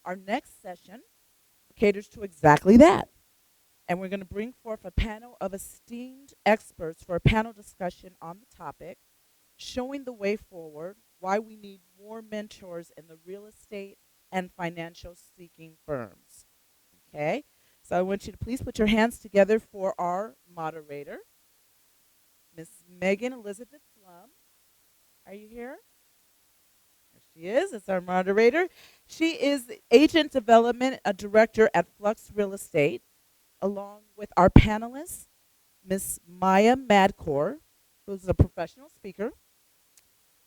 our next session caters to exactly that. And we're going to bring forth a panel of esteemed experts for a panel discussion on the topic, showing the way forward, why we need more mentors in the real estate and financial seeking firms. Okay? So I want you to please put your hands together for our moderator, Miss Megan Elizabeth Blum. Are you here? There she is. It's our moderator. She is the Agent Development Director at FLUX Real Estate, along with our panelists, Miss Madkour, who's a professional speaker.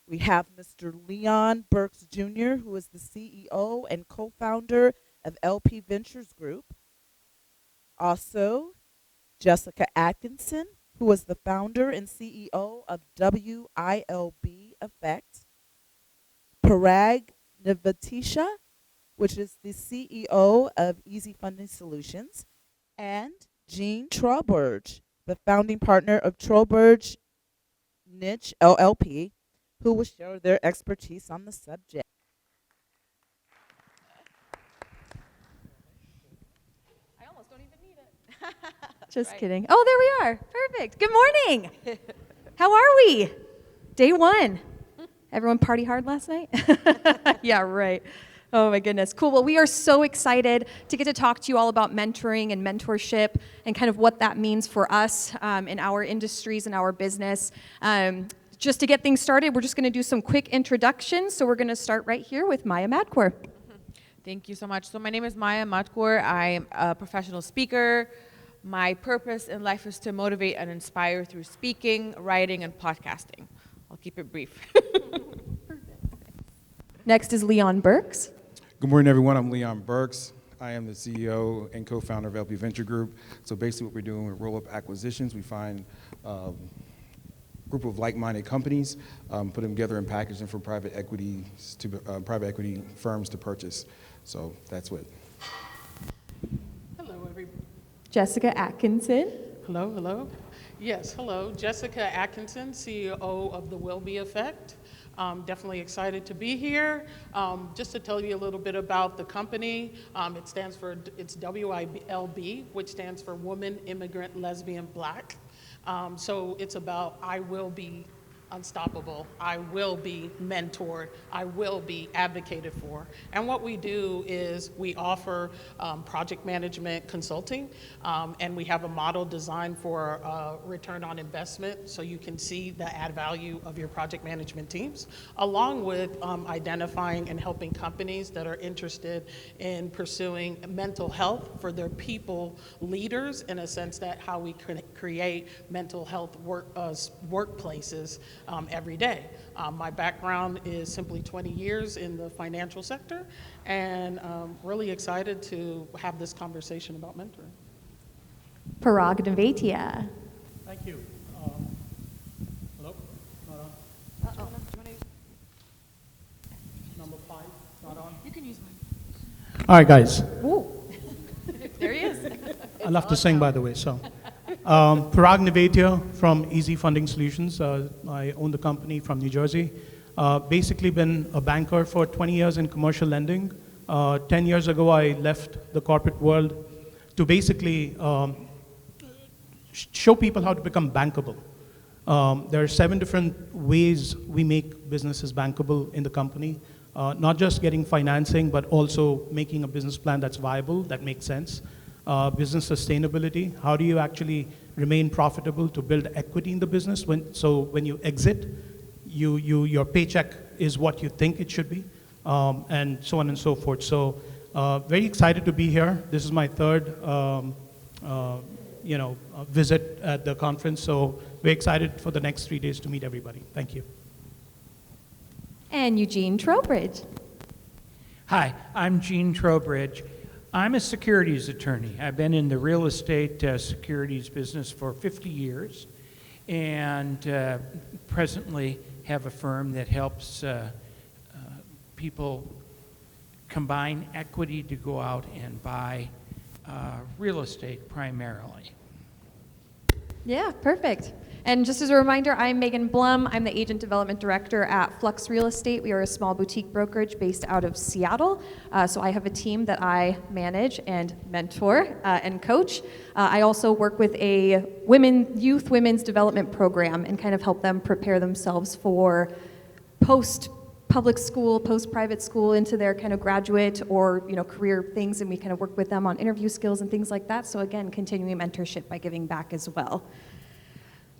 We have Mr. Leon Burks Jr., who is the CEO and co-founder of LP Ventures Group. Also, Jessica Atkinson, who is the founder and CEO of WILB Effect. Parag Nevatia, which is the CEO of Easy Funding Solutions. And Jean Trowbridge, the founding partner of Trowbridge Niche LLP, who will share their expertise on the subject. I almost don't even need it. Just kidding. Oh, there we are. Perfect. Good morning. How are we? Day one. Everyone party hard last night? Yeah, right. Oh my goodness. Cool. Well, we are so excited to get to talk to you all about mentoring and mentorship and kind of what that means for us in our industries and our business. Just to get things started, we're just going to do some quick introductions. So we're going to start right here with Madkour. Thank you so much. So my name is Madkour. I'm a professional speaker. My purpose in life is to motivate and inspire through speaking, writing, and podcasting. I'll keep it brief. Next is Leon Burks. Good morning, everyone. I'm Leon Burks. I am the CEO and co-founder of LP Venture Group. So basically what we're doing with roll-up acquisitions, we find group of like-minded companies, put them together and package them for private equity firms to purchase. So that's what. Hello, everybody. Jessica Atkinson. Hello. Yes, hello. Jessica Atkinson, CEO of the WILB Effect. Definitely excited to be here. Just to tell you a little bit about the company, it's WILB, which stands for Woman, Immigrant, Lesbian, Black. So it's about I will be unstoppable, I will be mentored, I will be advocated for. And what we do is we offer project management consulting, and we have a model designed for return on investment so you can see the add value of your project management teams, along with identifying and helping companies that are interested in pursuing mental health for their people leaders, in a sense that how we create mental health workplaces every day. My background is simply 20 years in the financial sector, and really excited to have this conversation about mentoring. Parag Nevatia. Thank you. Hello? Not on? Number 5, not on? You can use mine. All right, guys. Ooh. There he is. I love to sing, by the way, so. Parag Nevatia from Easy Funding Solutions. I own the company from New Jersey. Basically been a banker for 20 years in commercial lending. 10 years ago, I left the corporate world to basically show people how to become bankable. There are 7 different ways we make businesses bankable in the company. Not just getting financing, but also making a business plan that's viable, that makes sense. Business sustainability, how do you actually remain profitable to build equity in the business? So when you exit, your paycheck is what you think it should be, and so on and so forth. So very excited to be here. This is my third visit at the conference, so very excited for the next 3 days to meet everybody. Thank you. And Eugene Trowbridge. Hi, I'm Gene Trowbridge. I'm a securities attorney. I've been in the real estate securities business for 50 years and presently have a firm that helps people combine equity to go out and buy real estate primarily. Yeah, perfect. And just as a reminder, I'm Megan Blum. I'm the Agent Development Director at FLUX Real Estate. We are a small boutique brokerage based out of Seattle. So I have a team that I manage and mentor and coach. I also work with a youth women's development program and kind of help them prepare themselves for post-public school, post-private school, into their kind of graduate or career things, and we kind of work with them on interview skills and things like that. So again, continuing mentorship by giving back as well.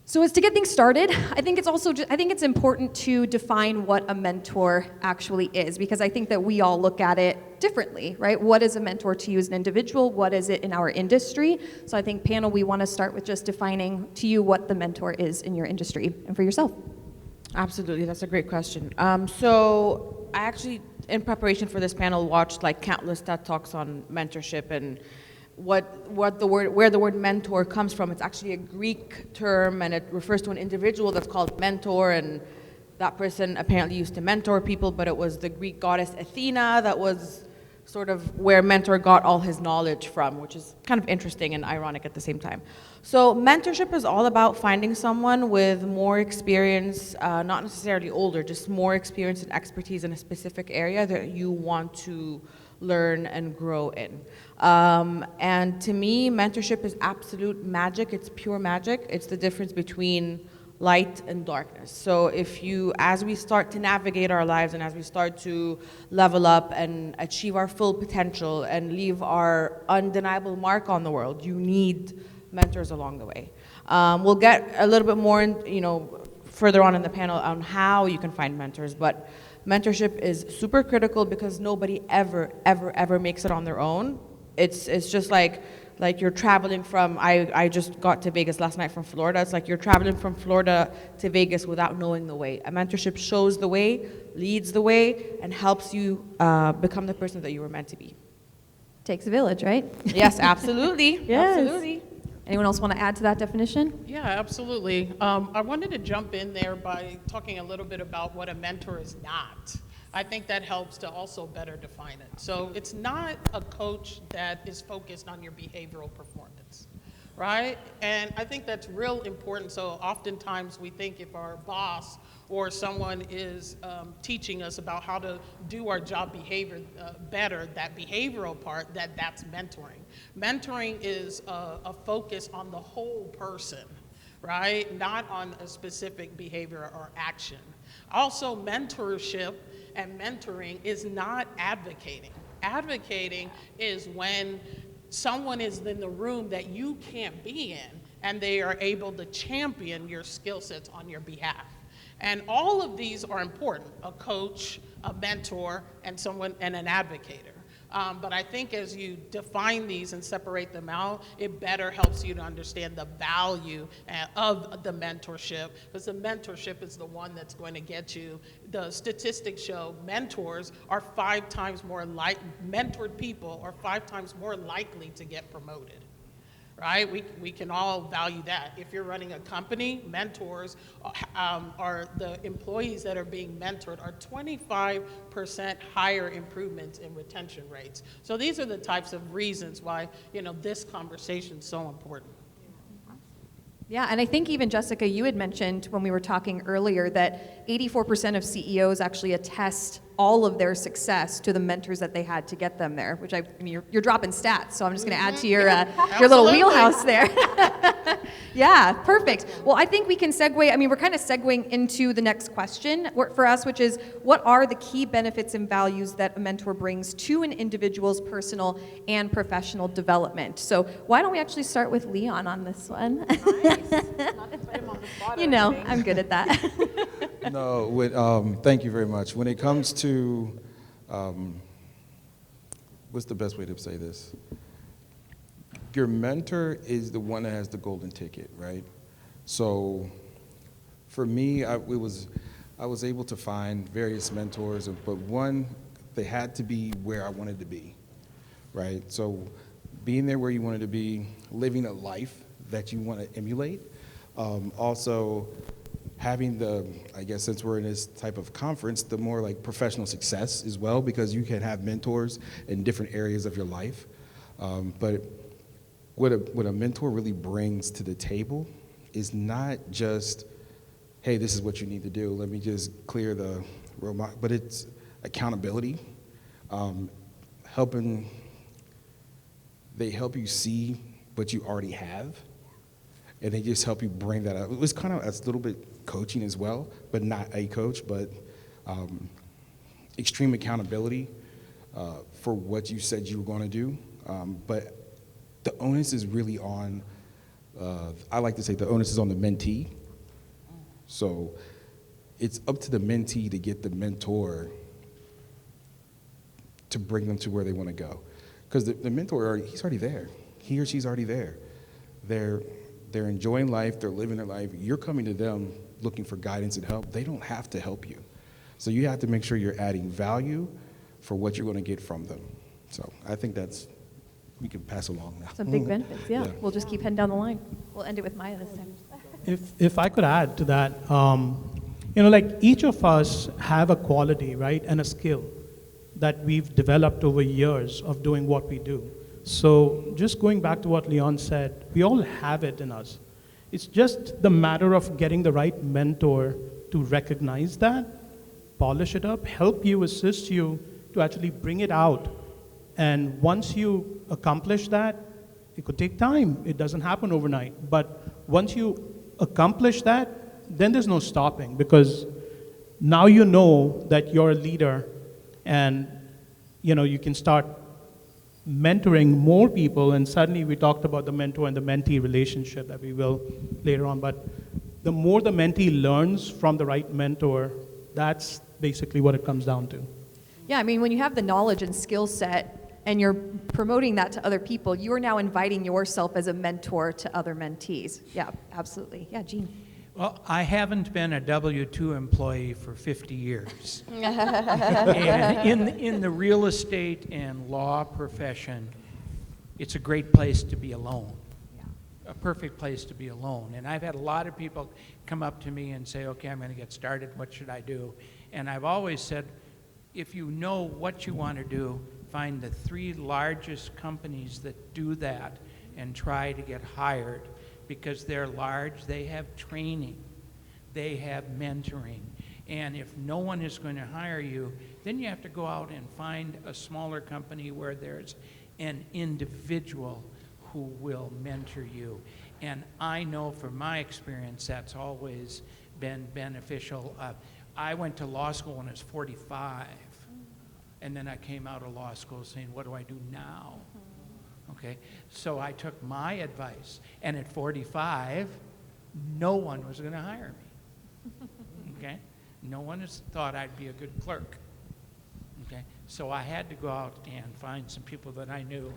So as to get things started, I think it's important to define what a mentor actually is, because I think that we all look at it differently, right? What is a mentor to you as an individual? What is it in our industry? So I think, panel, we want to start with just defining to you what the mentor is in your industry and for yourself. Absolutely, that's a great question. So I actually, in preparation for this panel, watched like countless TED Talks on mentorship and where the word mentor comes from. It's actually a Greek term, and it refers to an individual that's called mentor, and that person apparently used to mentor people, but it was the Greek goddess Athena that was sort of where mentor got all his knowledge from, which is kind of interesting and ironic at the same time. So mentorship is all about finding someone with more experience, not necessarily older, just more experience and expertise in a specific area that you want to learn and grow in. And to me, mentorship is absolute magic. It's pure magic. It's the difference between light and darkness. So as we start to navigate our lives and as we start to level up and achieve our full potential and leave our undeniable mark on the world, you need mentors along the way. We'll get a little bit more, further on in the panel on how you can find mentors, but mentorship is super critical because nobody ever makes it on their own. It's just like you're traveling from, I just got to Vegas last night from Florida. It's like you're traveling from Florida to Vegas without knowing the way. A mentorship shows the way, leads the way, and helps you become the person that you were meant to be. Takes a village, right? Yes, absolutely. Yes. Absolutely. Anyone else want to add to that definition? Yeah, absolutely. I wanted to jump in there by talking a little bit about what a mentor is not. I think that helps to also better define it. So it's not a coach that is focused on your behavioral performance, right? And I think that's real important. So oftentimes we think if our boss or someone is teaching us about how to do our job better, that behavioral part, that's mentoring. Mentoring is a focus on the whole person, right? Not on a specific behavior or action. Also, mentorship and mentoring is not advocating. Advocating is when someone is in the room that you can't be in and they are able to champion your skill sets on your behalf. And all of these are important: a coach, a mentor, and an advocator. But I think as you define these and separate them out, it better helps you to understand the value of the mentorship, because the mentorship is the one that's going to get you. The statistics show mentors are 5 times more mentored people are 5 times more likely to get promoted. Right? We can all value that. If you're running a company, mentors are the employees that are being mentored are 25% higher improvements in retention rates. So these are the types of reasons why this conversation is so important. Yeah, and I think even, Jessica, you had mentioned when we were talking earlier that 84% of CEOs actually attest all of their success to the mentors that they had to get them there, which you're dropping stats, so I'm just going to add to your little wheelhouse there. Yeah, perfect. Well, I think we can segue, we're kind of segueing into the next question for us, which is, what are the key benefits and values that a mentor brings to an individual's personal and professional development? So why don't we actually start with Leon on this one? Nice. Not to put him on the spot or anything. I'm good at that. No, thank you very much. When it comes to, what's the best way to say this? Your mentor is the one that has the golden ticket, right? So for me, I was able to find various mentors, but one, they had to be where I wanted to be, right? So being there where you wanted to be, living a life that you want to emulate, also having since we're in this type of conference, the more like professional success as well, because you can have mentors in different areas of your life. But what a mentor really brings to the table is not just, hey, this is what you need to do, let me just clear the roadblock, but it's accountability, they help you see what you already have, and they just help you bring that up. It was kind of a little bit coaching as well, but not a coach, but extreme accountability for what you said you were going to do. But the onus is really on, I like to say the onus is on the mentee. So it's up to the mentee to get the mentor to bring them to where they want to go. Because the mentor, he's already there. He or she's already there. They're enjoying life, they're living their life. You're coming to them looking for guidance and help. They don't have to help you. So you have to make sure you're adding value for what you're going to get from them. So I think we can pass along now. Some big benefits, yeah. We'll just keep heading down the line. We'll end it with Maya this time. If I could add to that, like each of us have a quality, right, and a skill that we've developed over years of doing what we do. So just going back to what Leon said, we all have it in us. It's just the matter of getting the right mentor to recognize that, polish it up, help you, assist you to actually bring it out. And once you accomplish that, it could take time. It doesn't happen overnight. But once you accomplish that, then there's no stopping, because now you know that you're a leader, and you can start mentoring more people. And suddenly we talked about the mentor and the mentee relationship that we will later on. But the more the mentee learns from the right mentor, that's basically what it comes down to. Yeah, I mean, when you have the knowledge and skill set and you're promoting that to other people, you are now inviting yourself as a mentor to other mentees. Yeah, absolutely. Yeah, Gene. Well, I haven't been a W-2 employee for 50 years. And in the real estate and law profession, it's a great place to be alone. A perfect place to be alone. And I've had a lot of people come up to me and say, okay, I'm going to get started, what should I do? And I've always said, if you know what you want to do, find the 3 largest companies that do that and try to get hired, because they're large, they have training, they have mentoring. And if no one is going to hire you, then you have to go out and find a smaller company where there's an individual who will mentor you. And I know from my experience that's always been beneficial. I went to law school when I was 45, and then I came out of law school saying, what do I do now? Okay, so I took my advice, and at 45, no one was going to hire me. Okay, no one has thought I'd be a good clerk. Okay, so I had to go out and find some people that I knew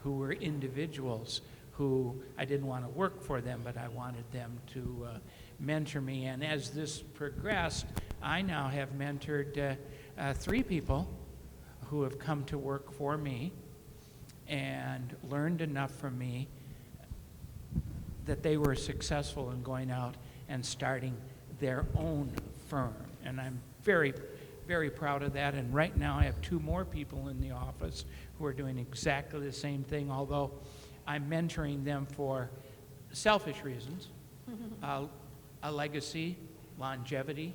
who were individuals who I didn't want to work for them, but I wanted them to mentor me. And as this progressed, I now have mentored 3 people who have come to work for me and learned enough from me that they were successful in going out and starting their own firm. And I'm very, very proud of that. And right now I have 2 more people in the office who are doing exactly the same thing, although I'm mentoring them for selfish reasons. A legacy, longevity.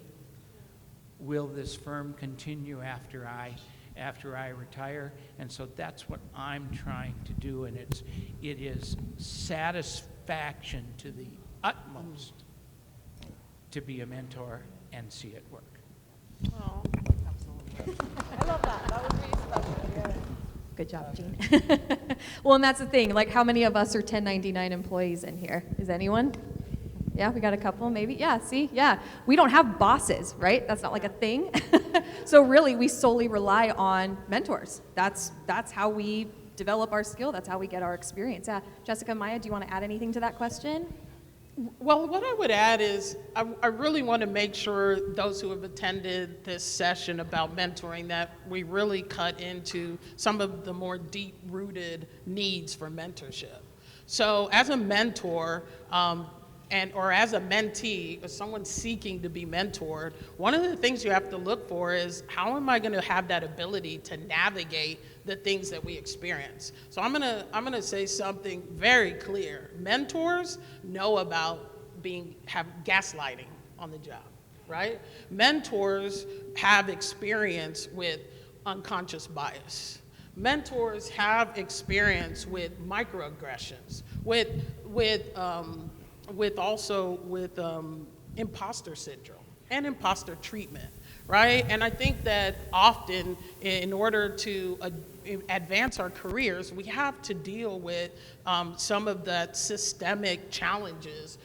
Will this firm continue after I retire? And so that's what I'm trying to do, and it is satisfaction to the utmost to be a mentor and see it work. Oh, absolutely. I love that. That was really special. Yeah. Good job, Gene. Well, and that's the thing. Like, how many of us are 1099 employees in here? Is anyone? Yeah, we got a couple, maybe. Yeah, see? Yeah. We don't have bosses, right? That's not like a thing. So really, we solely rely on mentors. That's how we develop our skill. That's how we get our experience. Yeah. Jessica, Maya, do you want to add anything to that question? Well, what I would add is I really want to make sure those who have attended this session about mentoring that we really cut into some of the more deep-rooted needs for mentorship. So as a mentor, or as a mentee, or someone seeking to be mentored, one of the things you have to look for is how am I going to have that ability to navigate the things that we experience. So I'm gonna say something very clear. Mentors know about have gaslighting on the job, right? Mentors have experience with unconscious bias. Mentors have experience with microaggressions, with imposter syndrome and imposter treatment, right? And I think that often in order to advance our careers, we have to deal with some of the systemic challenges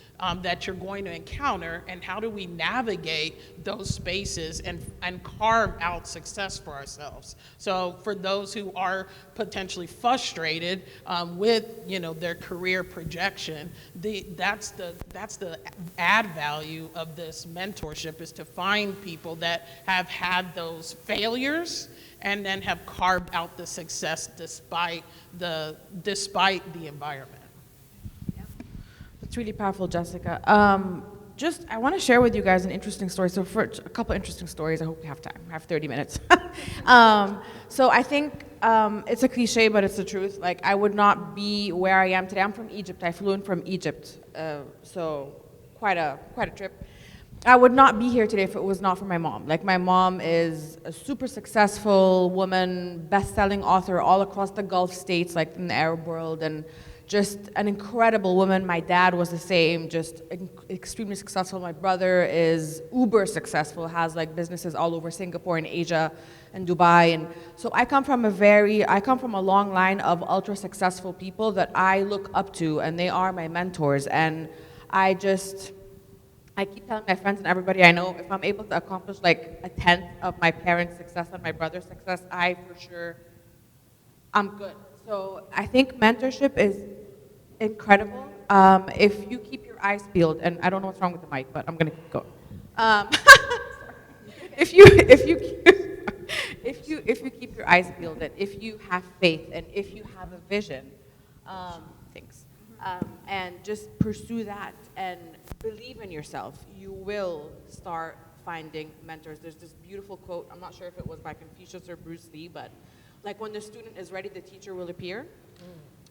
that you're going to encounter, and how do we navigate those spaces and carve out success for ourselves. So for those who are potentially frustrated with their career projection, that's the add value of this mentorship, is to find people that have had those failures and then have carved out the success despite the environment. It's really powerful, Jessica. I want to share with you guys an interesting story. So for a couple interesting stories, I hope we have time. I have 30 minutes. So I think it's a cliche, but it's the truth. Like, I would not be where I am today. I'm from Egypt. I flew in from Egypt, so quite a trip. I would not be here today if it was not for my mom. Like, my mom is a super successful woman, best-selling author all across the Gulf states, like in the Arab world, and just an incredible woman. My dad was the same, just extremely successful. My brother is uber successful, has like businesses all over Singapore and Asia and Dubai. And so I come from a long line of ultra successful people that I look up to, and they are my mentors. And I keep telling my friends and everybody I know, if I'm able to accomplish like a 10th of my parents' success and my brother's success, I'm good. So I think mentorship is incredible. If you keep your eyes peeled, and I don't know what's wrong with the mic, but I'm gonna keep going. If you keep your eyes peeled, and if you have faith, and if you have a vision, and just pursue that and believe in yourself, you will start finding mentors. There's this beautiful quote, I'm not sure if it was by Confucius or Bruce Lee, but like, when the student is ready, the teacher will appear.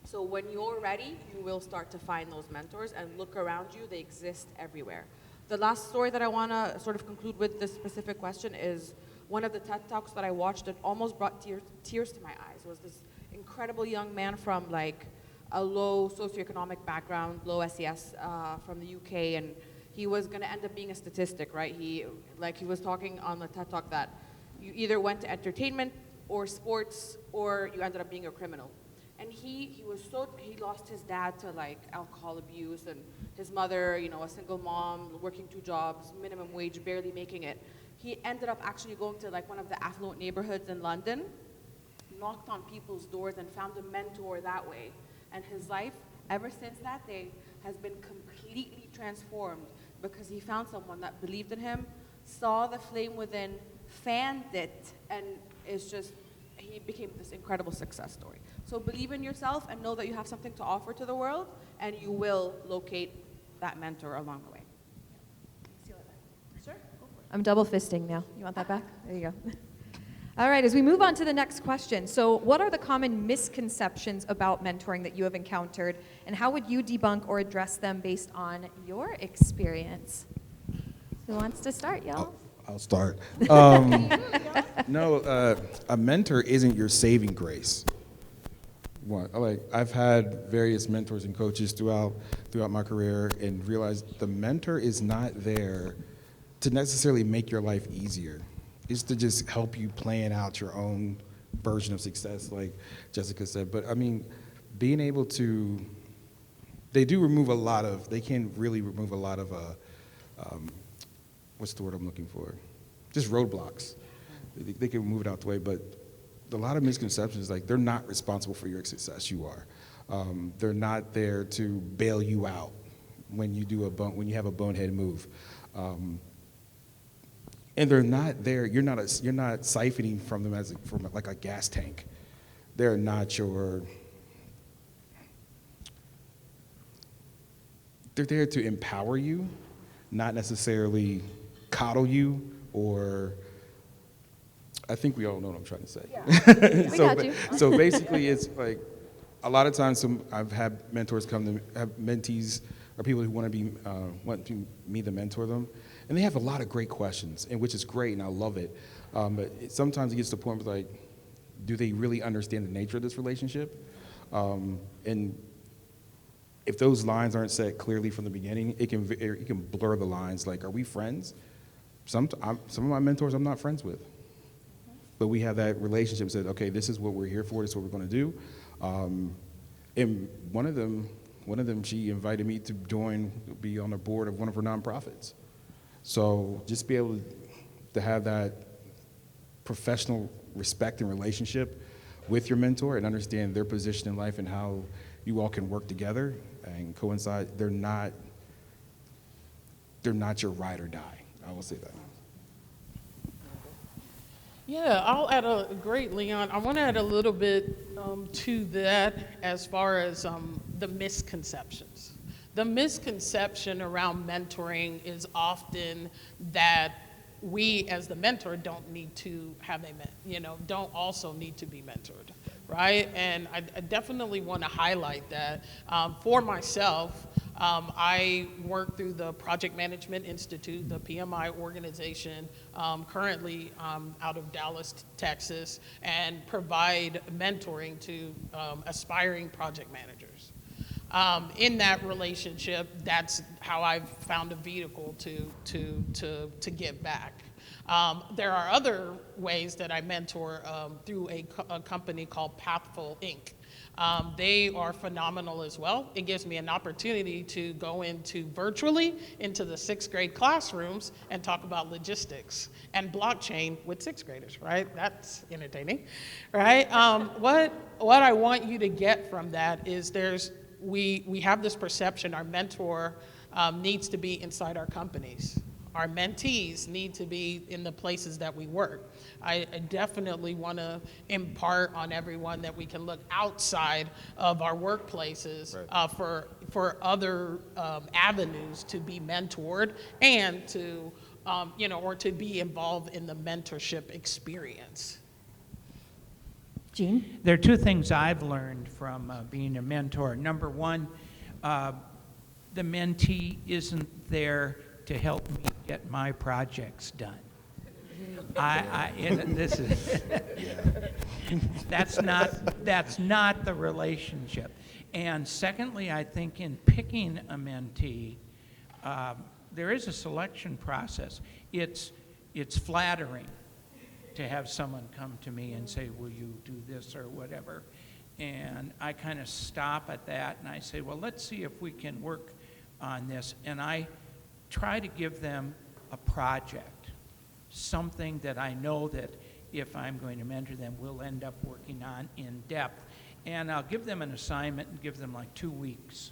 So when you're ready, you will start to find those mentors, and look around you, they exist everywhere. The last story that I want to sort of conclude with this specific question is one of the TED Talks that I watched that almost brought tears to my eyes. Was this incredible young man from like a low socioeconomic background, low SES, from the UK, and he was going to end up being a statistic, right? He was talking on the TED Talk that you either went to entertainment or sports, or you ended up being a criminal. And he lost his dad to like alcohol abuse, and his mother, a single mom, working 2 jobs, minimum wage, barely making it. He ended up actually going to like one of the affluent neighborhoods in London, knocked on people's doors and found a mentor that way. And his life, ever since that day, has been completely transformed, because he found someone that believed in him, saw the flame within, fanned it, and he became this incredible success story. So believe in yourself and know that you have something to offer to the world, and you will locate that mentor along the way. Sure, go for it. I'm double fisting now. You want that back? There you go. All right, as we move on to the next question. So what are the common misconceptions about mentoring that you have encountered, and how would you debunk or address them based on your experience? Who wants to start, y'all? I'll start. No, a mentor isn't your saving grace. I've had various mentors and coaches throughout my career, and realized the mentor is not there to necessarily make your life easier. It's to just help you plan out your own version of success, like Jessica said. But I mean, being able to, they can really remove a lot of, what's the word I'm looking for? Just roadblocks. They can move it out the way, but a lot of misconceptions, like, they're not responsible for your success, you are. They're not there to bail you out when you have a bonehead move. And they're not there, you're not siphoning from them from like a gas tank. They're not they're there to empower you, not necessarily coddle you, or, I think we all know what I'm trying to say. Yeah. We got you. So basically, it's like, a lot of times I've had mentors have mentees or people who want to me to mentor them, and they have a lot of great questions, and which is great, and I love it. But sometimes it gets to the point where like, do they really understand the nature of this relationship? And if those lines aren't set clearly from the beginning, it can blur the lines. Like, are we friends? Some of my mentors I'm not friends with, but we have that relationship. Said, okay, this is what we're here for. This is what we're going to do. And one of them, she invited me to be on the board of one of her nonprofits. So just be able to have that professional respect and relationship with your mentor and understand their position in life and how you all can work together and coincide. They're not your ride or die. I will say that. Yeah, I'll add great, Leon. I want to add a little bit to that as far as the misconceptions. The misconception around mentoring is often that we, as the mentor, don't need to have don't also need to be mentored, right? And I definitely want to highlight that. For myself, I work through the Project Management Institute, the PMI organization, currently out of Dallas, Texas, and provide mentoring to aspiring project managers. In that relationship, that's how I've found a vehicle to give back. There are other ways that I mentor through a company called Pathful Inc. They are phenomenal as well. It gives me an opportunity to go virtually into the 6th grade classrooms and talk about logistics and blockchain with 6th graders, right? That's entertaining, right? What I want you to get from that is we have this perception our mentor needs to be inside our companies. Our mentees need to be in the places that we work. I definitely want to impart on everyone that we can look outside of our workplaces for other avenues to be mentored and to, or to be involved in the mentorship experience. Gene? There are two things I've learned from being a mentor. Number one, the mentee isn't there to help me get my projects done. That's not the relationship. And secondly, I think in picking a mentee, there is a selection process. It's flattering to have someone come to me and say, will you do this or whatever? And I kind of stop at that and I say, well, let's see if we can work on this. And I try to give them a project, something that I know that if I'm going to mentor them, we'll end up working on in depth. And I'll give them an assignment and give them like 2 weeks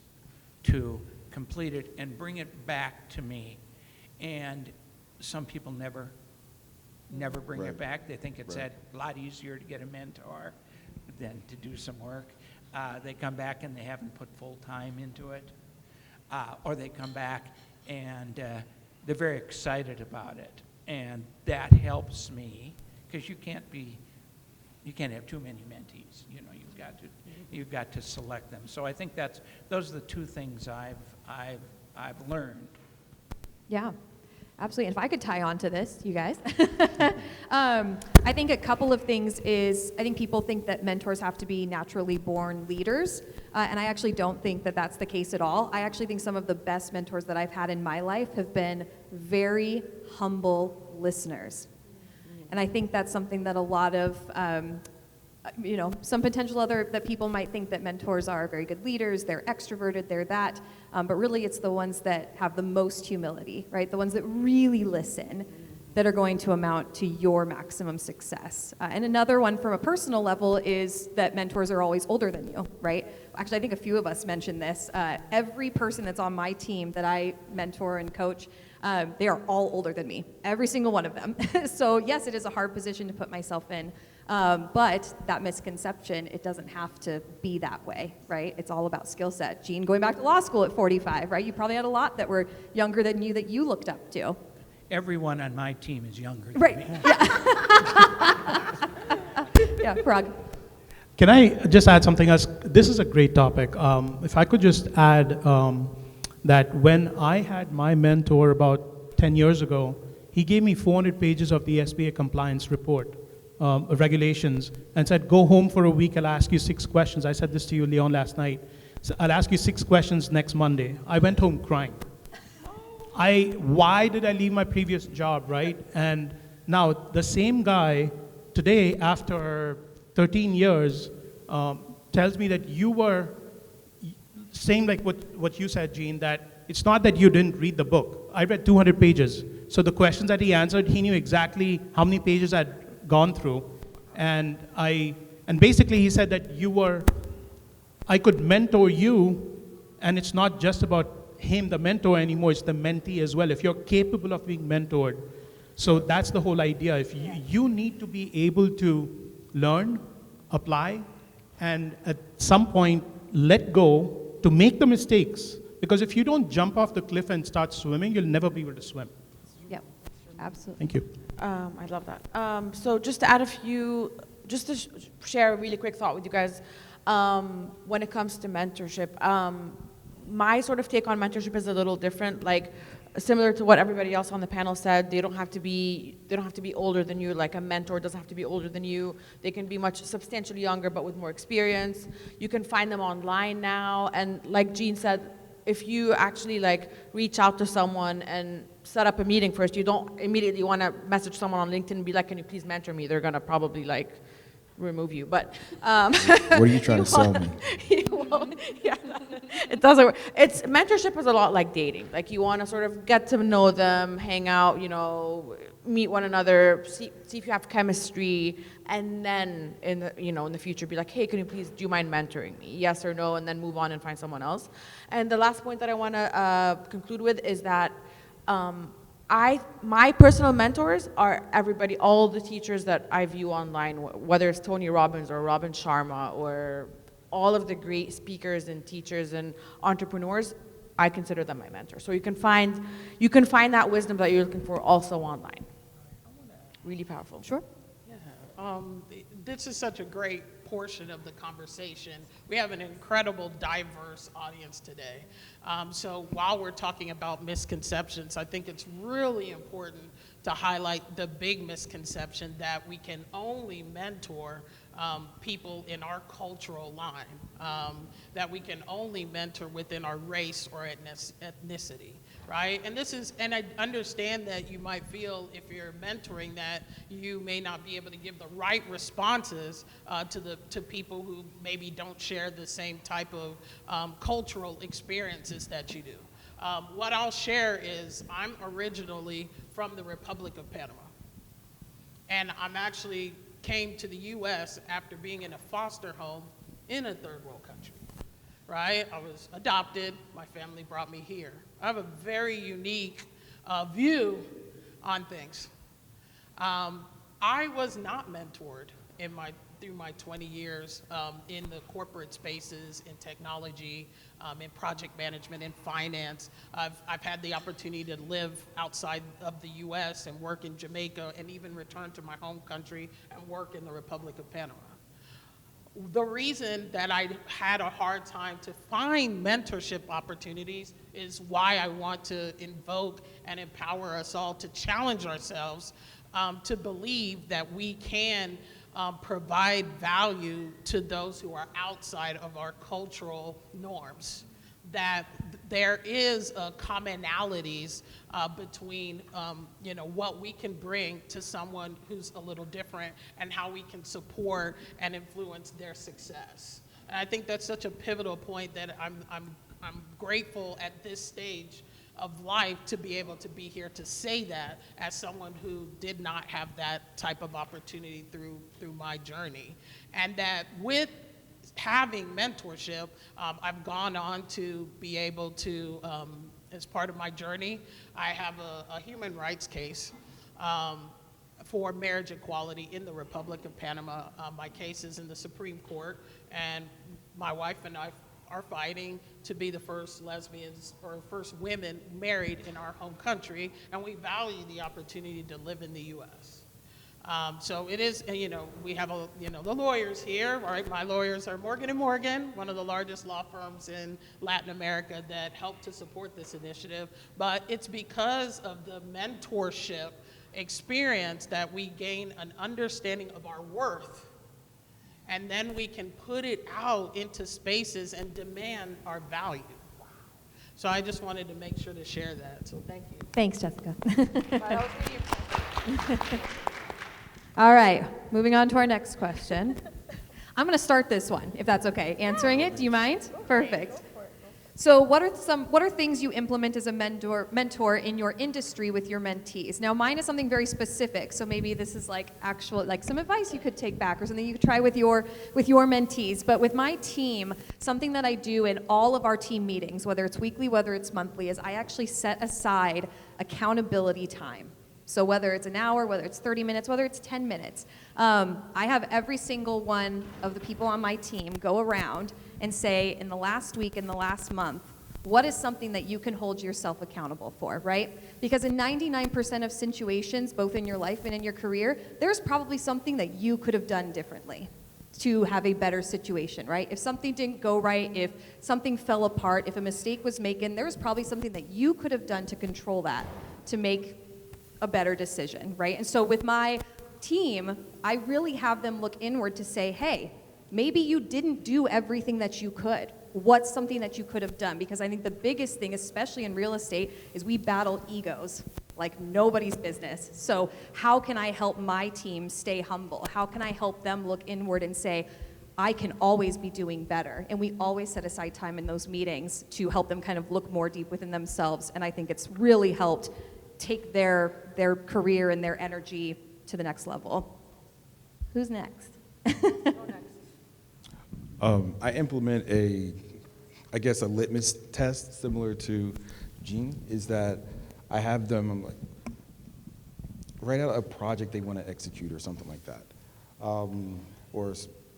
to complete it and bring it back to me. And some people never bring it back. They think it's a lot easier to get a mentor than to do some work. They come back and they haven't put full time into it. Or they come back and they're very excited about it. And that helps me, because you can't have too many mentees. You've got to select them. So I think those are the two things I've learned. Yeah, absolutely. And if I could tie on to this, you guys. I think a couple of things is, I think people think that mentors have to be naturally born leaders. And I actually don't think that that's the case at all. I actually think some of the best mentors that I've had in my life have been very humble listeners. And I think that's something that a lot of, some potential that people might think that mentors are very good leaders, they're extroverted, they're that, but really it's the ones that have the most humility, right? The ones that really listen that are going to amount to your maximum success. And another one from a personal level is that mentors are always older than you, right? Actually, I think a few of us mentioned this. Every person that's on my team that I mentor and coach, they are all older than me, every single one of them. So yes, it is a hard position to put myself in, but that misconception, it doesn't have to be that way, right? It's all about skill set. Gene, going back to law school at 45, right? You probably had a lot that were younger than you that you looked up to. Everyone on my team is younger than Right. me. Yeah, Parag. Can I just add something else? This is a great topic. If I could just add, that when I had my mentor about 10 years ago, he gave me 400 pages of the SBA compliance report, regulations, and said, go home for a week, I'll ask you 6 questions. I said this to you, Leon, last night. So I'll ask you 6 questions next Monday. I went home crying. Why did I leave my previous job, right? And now the same guy today, after 13 years, tells me that you were, same like what you said, Gene, that it's not that you didn't read the book. I read 200 pages. So the questions that he answered, he knew exactly how many pages I'd gone through. And basically he said that I could mentor you, and it's not just about him, the mentor anymore, it's the mentee as well, if you're capable of being mentored. So that's the whole idea. If you need to be able to learn, apply, and at some point let go to make the mistakes. Because if you don't jump off the cliff and start swimming, you'll never be able to swim. Yep, absolutely. Thank you. I love that. So just to add just to share a really quick thought with you guys, when it comes to mentorship, my sort of take on mentorship is a little different. Like, similar to what everybody else on the panel said, they don't have to be older than you. Like, a mentor doesn't have to be older than you. They can be much substantially younger, but with more experience. You can find them online now, and like Gene said, if you actually like reach out to someone and set up a meeting first, you don't immediately want to message someone on LinkedIn and be like, can you please mentor me? They're gonna probably like remove you, but What are you trying to sell me? Yeah, it doesn't work. Mentorship is a lot like dating. Like, you want to sort of get to know them, hang out, meet one another, see if you have chemistry, and then in the future be like, hey, do you mind mentoring me? Yes or no, and then move on and find someone else. And the last point that I want to conclude with is that my personal mentors are everybody, all the teachers that I view online, whether it's Tony Robbins or Robin Sharma or all of the great speakers and teachers and entrepreneurs. I consider them my mentors. So you can find that wisdom that you're looking for also online. Really powerful. Sure. This is such a great portion of the conversation. We have an incredible, diverse audience today. So while we're talking about misconceptions, I think it's really important to highlight the big misconception that we can only mentor people in our cultural line, that we can only mentor within our race or ethnicity, right? And I understand that you might feel if you're mentoring that you may not be able to give the right responses to people who maybe don't share the same type of cultural experiences that you do. What I'll share is I'm originally from the Republic of Panama, and I'm actually came to the U.S. after being in a foster home in a third world country, right? I was adopted, my family brought me here. I have a very unique view on things. I was not mentored through my 20 years in the corporate spaces, in technology, in project management, in finance. I've had the opportunity to live outside of the US and work in Jamaica and even return to my home country and work in the Republic of Panama. The reason that I had a hard time to find mentorship opportunities is why I want to invoke and empower us all to challenge ourselves to believe that we can provide value to those who are outside of our cultural norms, that there is commonalities between what we can bring to someone who's a little different and how we can support and influence their success. And I think that's such a pivotal point that I'm grateful at this stage of life to be able to be here to say that as someone who did not have that type of opportunity through my journey. And that with having mentorship, I've gone on to be able to, as part of my journey, I have a human rights case for marriage equality in the Republic of Panama. My case is in the Supreme Court, and my wife and I are fighting to be the first lesbians or first women married in our home country, and we value the opportunity to live in the U.S. So it is, we have, the lawyers here, right? My lawyers are Morgan & Morgan, one of the largest law firms in Latin America that helped to support this initiative. But it's because of the mentorship experience that we gain an understanding of our worth. And then we can put it out into spaces and demand our value. So I just wanted to make sure to share that, so thank you. Thanks, Jessica. All right, moving on to our next question. I'm going to start this one, if that's okay. Answering it, do you mind? Perfect. So what are things you implement as a mentor in your industry with your mentees? Now mine is something very specific, so maybe this is like some advice you could take back or something you could try with your mentees. But with my team, something that I do in all of our team meetings, whether it's weekly, whether it's monthly, is I actually set aside accountability time. So whether it's an hour, whether it's 30 minutes, whether it's 10 minutes, I have every single one of the people on my team go around and say, in the last week, in the last month, what is something that you can hold yourself accountable for, right? Because in 99% of situations, both in your life and in your career, there's probably something that you could have done differently to have a better situation, right? If something didn't go right, if something fell apart, if a mistake was made, there's probably something that you could have done to control that, to make a better decision, right? And so with my team, I really have them look inward to say, hey, maybe you didn't do everything that you could. What's something that you could have done? Because I think the biggest thing, especially in real estate, is we battle egos like nobody's business. So how can I help my team stay humble? How can I help them look inward and say, I can always be doing better? And we always set aside time in those meetings to help them kind of look more deep within themselves. And I think it's really helped take their career and their energy to the next level. Who's next? I implement a litmus test similar to Jean, is that I have them write out a project they want to execute or something like that. Or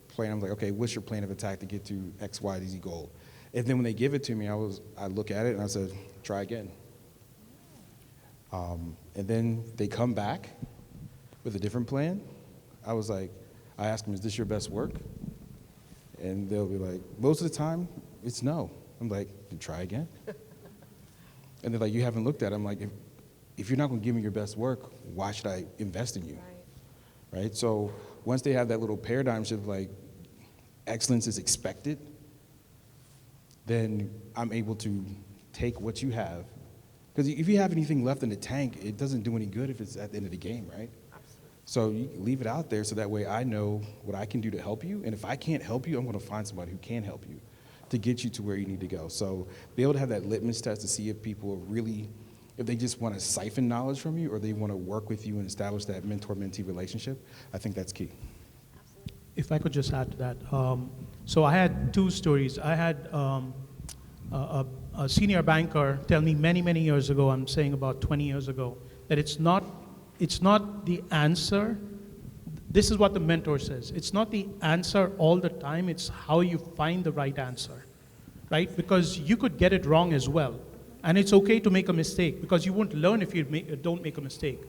plan, I'm like, okay, what's your plan of attack to get to X, Y, Z goal? And then when they give it to me, I look at it and I said, try again. And then they come back with a different plan. I ask them, is this your best work? And they'll be like, most of the time, it's no. I'm like, then try again. And they're like, you haven't looked at it. I'm like, if you're not going to give me your best work, why should I invest in you? Right? So once they have that little paradigm shift, like excellence is expected, then I'm able to take what you have. Because if you have anything left in the tank, it doesn't do any good if it's at the end of the game, right? Absolutely. So you leave it out there so that way I know what I can do to help you. And if I can't help you, I'm going to find somebody who can help you to get you to where you need to go. So be able to have that litmus test to see if people are really, if they just want to siphon knowledge from you or they want to work with you and establish that mentor-mentee relationship, I think that's key. Absolutely. If I could just add to that. So I had two stories. I had a senior banker tell me many, many years ago, I'm saying about 20 years ago, that it's not the answer. This is what the mentor says. It's not the answer all the time, it's how you find the right answer, right? Because you could get it wrong as well. And it's okay to make a mistake because you won't learn if you don't make a mistake.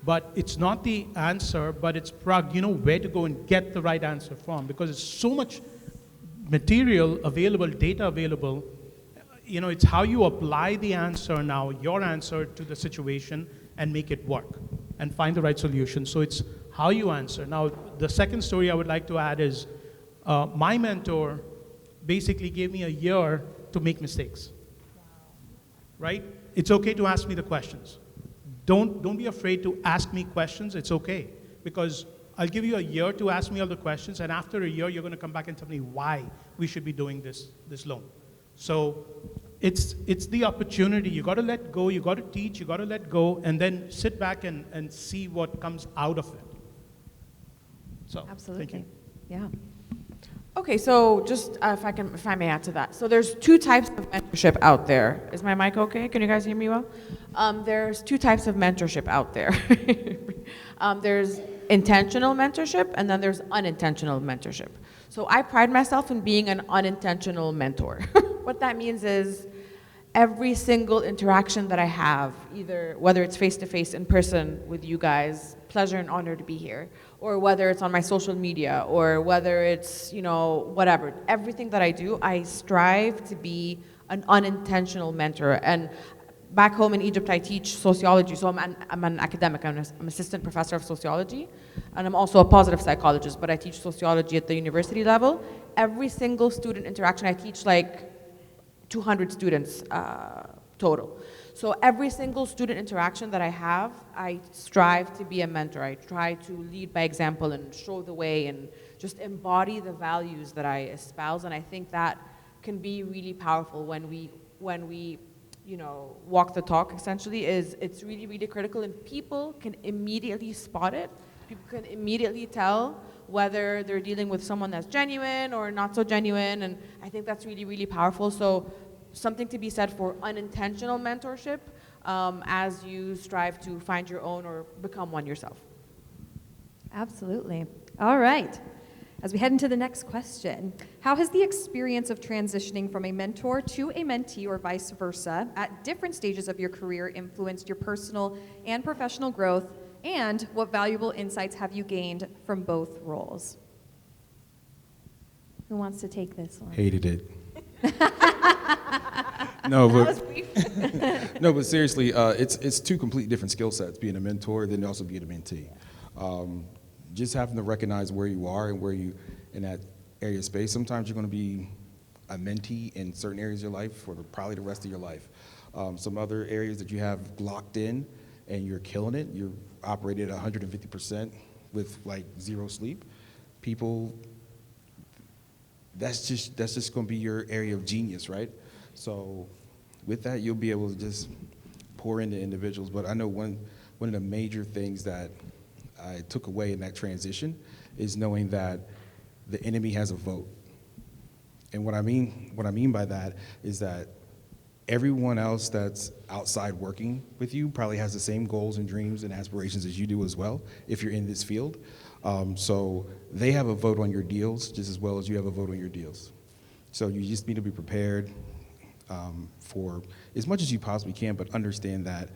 But it's not the answer, but it's Parag, you know where to go and get the right answer from because it's so much material available, data available. You know, it's how you apply the answer now, your answer to the situation and make it work and find the right solution. So it's how you answer. Now, the second story I would like to add is my mentor basically gave me a year to make mistakes. Wow. Right? It's okay to ask me the questions. Don't be afraid to ask me questions. It's okay because I'll give you a year to ask me all the questions, and after a year, you're going to come back and tell me why we should be doing this loan. So it's the opportunity. You got to let go. You got to teach. You got to let go, and then sit back and see what comes out of it. So Absolutely. Thank you. Yeah. Okay, so just if I may add to that. So there's two types of mentorship out there. Is my mic okay? Can you guys hear me well? There's two types of mentorship out there. There's intentional mentorship, and then there's unintentional mentorship. So I pride myself in being an unintentional mentor. What that means is every single interaction that I have, either whether it's face-to-face, in person with you guys, pleasure and honor to be here, or whether it's on my social media, or whether it's, you know, whatever, everything that I do, I strive to be an unintentional mentor. And back home in Egypt, I teach sociology, so I'm an academic. I'm assistant professor of sociology, and I'm also a positive psychologist, but I teach sociology at the university level. Every single student interaction, I teach like 200 students total. So every single student interaction that I have, I strive to be a mentor. I try to lead by example and show the way and just embody the values that I espouse. And I think that can be really powerful when we you know, walk the talk, essentially. It's really, really critical, and people can immediately spot it. People can immediately tell whether they're dealing with someone that's genuine or not so genuine, and I think that's really, really powerful. So something to be said for unintentional mentorship as you strive to find your own or become one yourself. Absolutely. All right. As we head into the next question, how has the experience of transitioning from a mentor to a mentee or vice versa at different stages of your career influenced your personal and professional growth, and what valuable insights have you gained from both roles? Who wants to take this one? Hated it. No, but seriously, it's two completely different skill sets, being a mentor, then also being a mentee. Just having to recognize where you are and where you, in that area of space. Sometimes you're going to be a mentee in certain areas of your life for probably the rest of your life. Some other areas that you have locked in and you're killing it, you're operating at 150% with like zero sleep. People, that's just going to be your area of genius, right? So with that, you'll be able to just pour into individuals. But I know one of the major things that I took away in that transition is knowing that the enemy has a vote. And what I mean by that is that everyone else that's outside working with you probably has the same goals and dreams and aspirations as you do as well, if you're in this field. So they have a vote on your deals just as well as you have a vote on your deals. So you just need to be prepared for as much as you possibly can, but understand that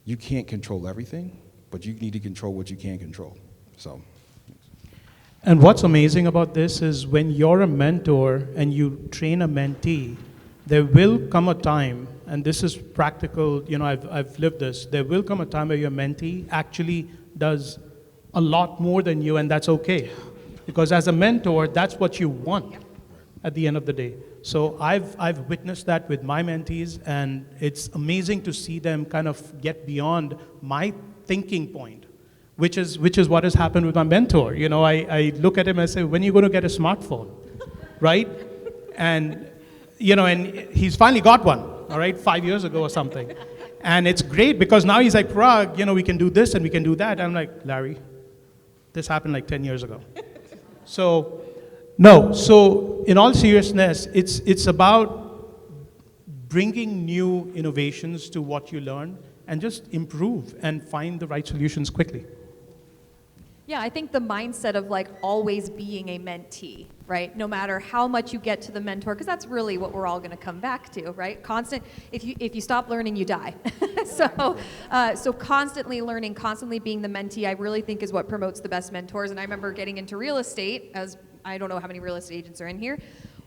you can't control everything, but you need to control what you can control. So. And what's amazing about this is when you're a mentor and you train a mentee, there will come a time, and this is practical, you know, I've lived this, there will come a time where your mentee actually does a lot more than you, and that's okay. Because as a mentor, that's what you want at the end of the day. So I've witnessed that with my mentees, and it's amazing to see them kind of get beyond my thinking point, which is what has happened with my mentor. You know, I look at him and say, when are you going to get a smartphone, right? And, you know, and he's finally got one, all right, 5 years ago or something. And it's great because now he's like, Parag, you know, we can do this and we can do that. I'm like, Larry, this happened like 10 years ago. So, no, so in all seriousness, it's about bringing new innovations to what you learn and just improve and find the right solutions quickly. Yeah, I think the mindset of like always being a mentee, right? No matter how much you get to the mentor, because that's really what we're all going to come back to, right? Constant. If you stop learning, you die. So constantly learning, constantly being the mentee, I really think is what promotes the best mentors. And I remember getting into real estate, as I don't know how many real estate agents are in here,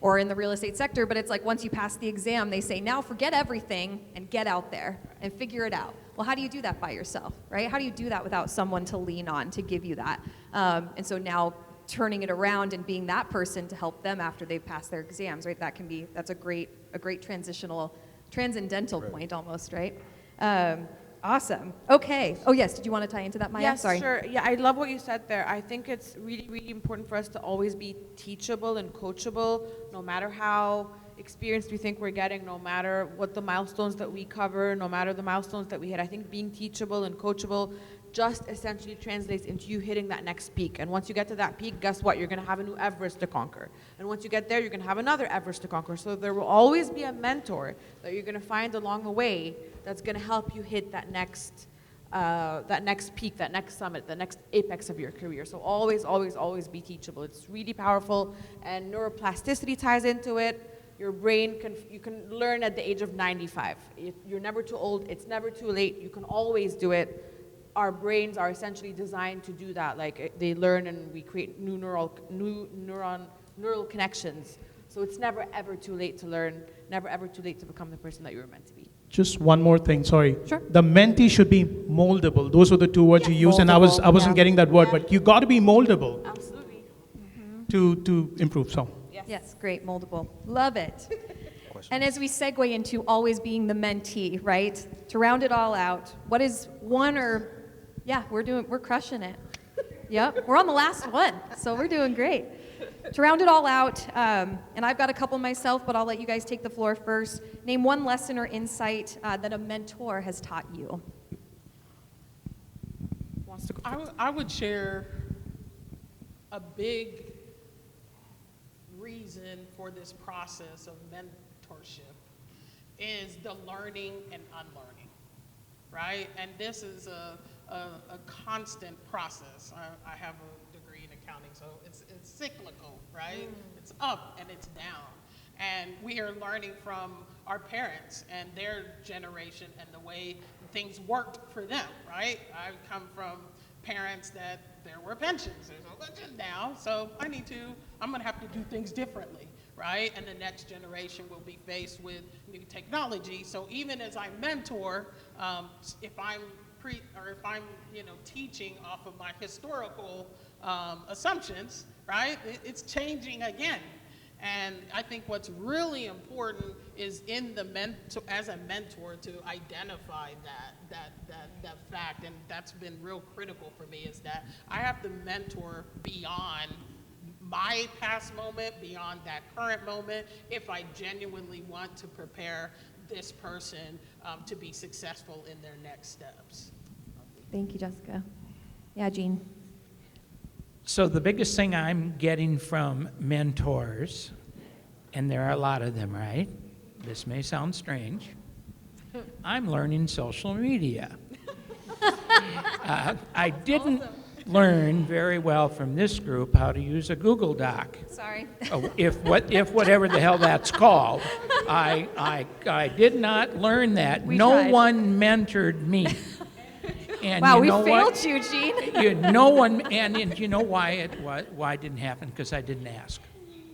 or in the real estate sector, but it's like once you pass the exam, they say, now forget everything and get out there and figure it out. Well, how do you do that by yourself, right? How do you do that without someone to lean on to give you that? And so now turning it around and being that person to help them after they've passed their exams, right? That's a great transcendental point almost, right? Awesome. Okay. Oh yes, did you want to tie into that, Maya? Yes, Sorry. sure. Yeah, I love what you said there. I think it's really, really important for us to always be teachable and coachable, no matter how experienced we think we're getting, no matter what the milestones that we cover, no matter the milestones that we hit. I think being teachable and coachable just essentially translates into you hitting that next peak. And once you get to that peak, guess what? You're going to have a new Everest to conquer. And once you get there, you're going to have another Everest to conquer. So there will always be a mentor that you're going to find along the way that's going to help you hit that next peak, that next summit, the next apex of your career. So always, always, always be teachable. It's really powerful, and neuroplasticity ties into it. Your brain you can learn at the age of 95. You're never too old. It's never too late. You can always do it. Our brains are essentially designed to do that. Like they learn and we create new neural connections. So it's never ever too late to learn. Never ever too late to become the person that you were meant to be. Just one more thing, sorry. Sure. The mentee should be moldable. Those were the two words you used, and I Moldable, wasn't getting that word, Yeah. but you got to be moldable Absolutely. to improve. So. Yes, great, moldable. Love it. And as we segue into always being the mentee, right? To round it all out, what is one we're crushing it. Yep, we're on the last one, so we're doing great. To round it all out, and I've got a couple myself, but I'll let you guys take the floor first. Name one lesson or insight that a mentor has taught you. I would share a big reason for this process of mentorship is the learning and unlearning, right? And this is a constant process. I have a degree in accounting, so it's cyclical, right? It's up and it's down. And we are learning from our parents and their generation and the way things worked for them, right? I come from parents that there were pensions. There's no pension now, so I'm gonna have to do things differently, right? And the next generation will be faced with new technology. So even as I mentor, if I'm teaching off of my historical assumptions, right? It's changing again. And I think what's really important is as a mentor to identify that fact, and that's been real critical for me, is that I have to mentor beyond my past moment, beyond that current moment, if I genuinely want to prepare this person to be successful in their next steps. Thank you, Jessica. Yeah, Jean. So the biggest thing I'm getting from mentors, and there are a lot of them, right? This may sound strange. I'm learning social media. I didn't learn very well from this group how to use a Google Doc. Sorry. If whatever the hell that's called. I did not learn that. We No tried. one mentored me. And Wow, you we know failed what? you, Jean. No one, and you know why it didn't happen? Because I didn't ask.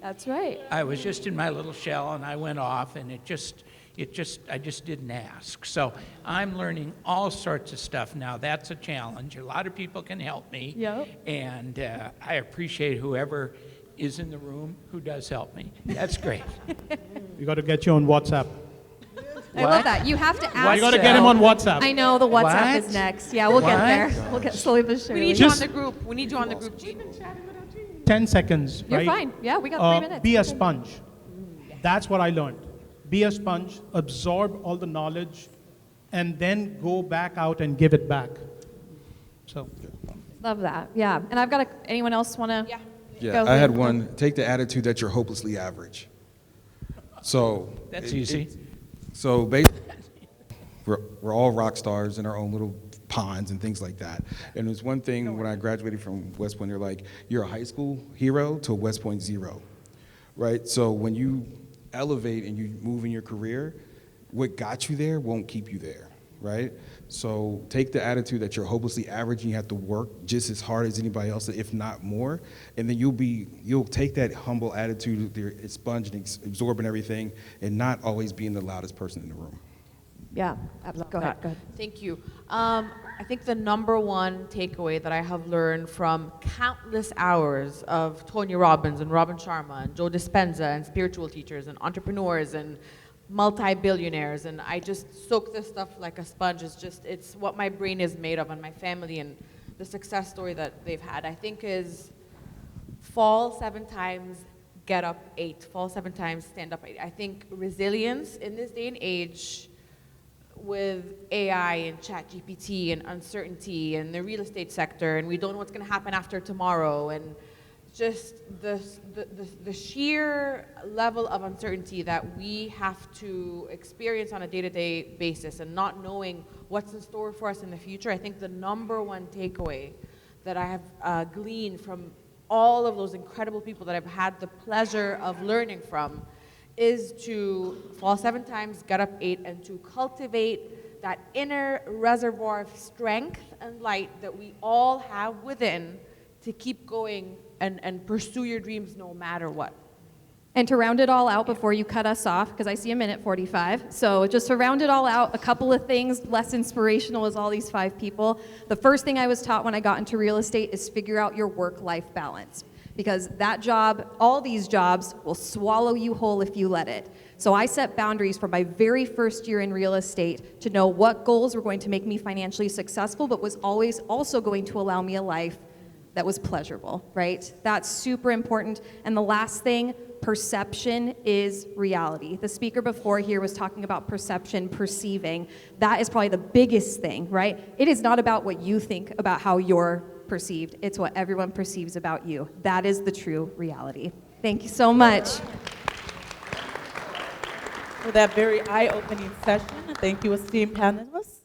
That's right. I was just in my little shell, and I went off, and I just didn't ask. So I'm learning all sorts of stuff now. That's a challenge. A lot of people can help me. Yep. And I appreciate whoever is in the room who does help me. That's great. We got to get you on WhatsApp. I love that. You have to ask. You got to get him on WhatsApp. I know the WhatsApp What? is next. Yeah, we'll get What? there. We'll get slowly but surely. We need you on Just- the group. We need you on the group, Jean. 10 seconds, You're right? fine. Yeah, we got 3 minutes. Be a Okay. sponge. That's what I learned. Be a sponge, absorb all the knowledge, and then go back out and give it back. So. Love that. Yeah. And I've got anyone else want to? Yeah. Yeah, I had one. Take the attitude that you're hopelessly average. So That's easy. So basically, we're all rock stars in our own little ponds and things like that. And there's one thing when I graduated from West Point, they're like, you're a high school hero to a West Point zero, right? So when you elevate and you move in your career, what got you there won't keep you there, right? So take the attitude that you're hopelessly average and you have to work just as hard as anybody else, if not more, and then you'll take that humble attitude, it's sponge and absorbing everything, and not always being the loudest person in the room. Yeah. Absolutely. Go ahead. Go ahead. Thank you. I think the number one takeaway that I have learned from countless hours of Tony Robbins and Robin Sharma and Joe Dispenza and spiritual teachers and entrepreneurs and multi-billionaires, and I just soak this stuff like a sponge. It's what my brain is made of, and my family and the success story that they've had, I think, is fall 7 times, get up 8. Fall 7 times, stand up 8. I think resilience in this day and age, with AI and ChatGPT and uncertainty and the real estate sector, and we don't know what's going to happen after tomorrow, and just the sheer level of uncertainty that we have to experience on a day-to-day basis, and not knowing what's in store for us in the future. I think the number one takeaway that I have gleaned from all of those incredible people that I've had the pleasure of learning from is to fall 7 times, get up 8, and to cultivate that inner reservoir of strength and light that we all have within to keep going and pursue your dreams no matter what. And to round it all out before you cut us off, because I see a minute 45, so just to round it all out, a couple of things less inspirational as all these 5 people. The first thing I was taught when I got into real estate is figure out your work-life balance, because that job, all these jobs, will swallow you whole if you let it. So I set boundaries for my very first year in real estate to know what goals were going to make me financially successful, but was always also going to allow me a life that was pleasurable, right? That's super important. And the last thing, perception is reality. The speaker before here was talking about perception, perceiving. That is probably the biggest thing, right? It is not about what you think about how you're perceived. It's what everyone perceives about you. That is the true reality. Thank you so much. For that very eye-opening session. Thank you, esteemed panelists.